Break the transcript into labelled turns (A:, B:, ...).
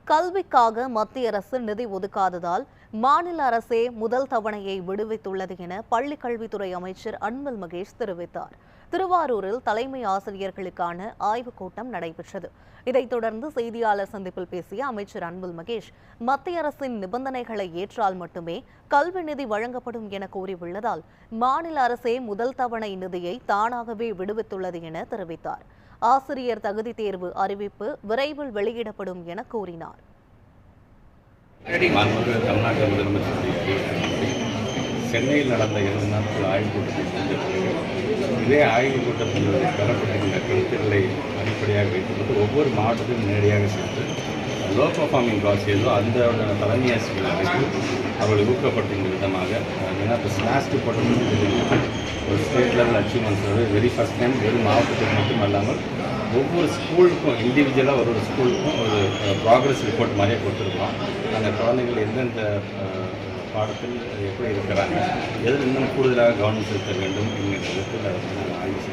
A: கல்விக்காக மத்திய அரசு நிதி ஒதுக்காததால் மாநில அரசே முதல் தவணையை விடுவித்துள்ளது என பள்ளிக்கல்வித்துறை அமைச்சர் அன்பில் மகேஷ் தெரிவித்தார். திருவாரூரில் தலைமை ஆசிரியர்களுக்கான ஆய்வுக் கூட்டம் நடைபெற்றது. இதைத் தொடர்ந்து செய்தியாளர் சந்திப்பில் பேசிய அமைச்சர் அன்பில் மகேஷ், மத்திய அரசின் நிபந்தனைகளை ஏற்றால் மட்டுமே கல்வி நிதி வழங்கப்படும் என கூறியுள்ளதால் மாநில அரசே முதல் தவணை நிதியை தானாகவே விடுவித்துள்ளது என தெரிவித்தார். ஆசிரியர் தகுதி தேர்வு அறிவிப்பு விரைவில் வெளியிடப்படும் என கூறினார்.
B: தமிழ்நாட்டு முதலமைச்சருடைய சென்னையில் நடந்த 2 நாட்கள் ஆய்வுக் கூட்டத்தில் இதே ஆய்வுக் கூட்டத்தில் பெறப்பட்டிருந்த கருத்துக்களை அடிப்படையாக வைத்துக்கொண்டு ஒவ்வொரு மாவட்டத்திலும் நேரடியாக சென்று லோ பர்ஃபார்மிங் கிளாஸ் ஏதோ அந்த தலைமை ஆசிரியர்கள் அழைத்து அவர்களை ஊக்கப்படுத்தும் விதமாக ஏன்னா இப்போ ஸ்லாஸ்ட் போட்டு ஒரு state level achievements very first time வெறும் மாவட்டத்துக்கு மட்டும் இல்லாமல் ஒவ்வொரு ஸ்கூலுக்கும் இண்டிவிஜுவலாக ஒரு ஸ்கூலுக்கும் ஒரு ப்ராக்ரஸ் ரிப்போர்ட் மாதிரியே கொடுத்துருக்கோம். அந்த குழந்தைகள் எந்தெந்த பாடத்தில் எப்படி இருக்கிறாங்க, எதில் இன்னும் கூடுதலாக கவனம் செலுத்த வேண்டும் என்கிற விதத்தில் ஆய்வு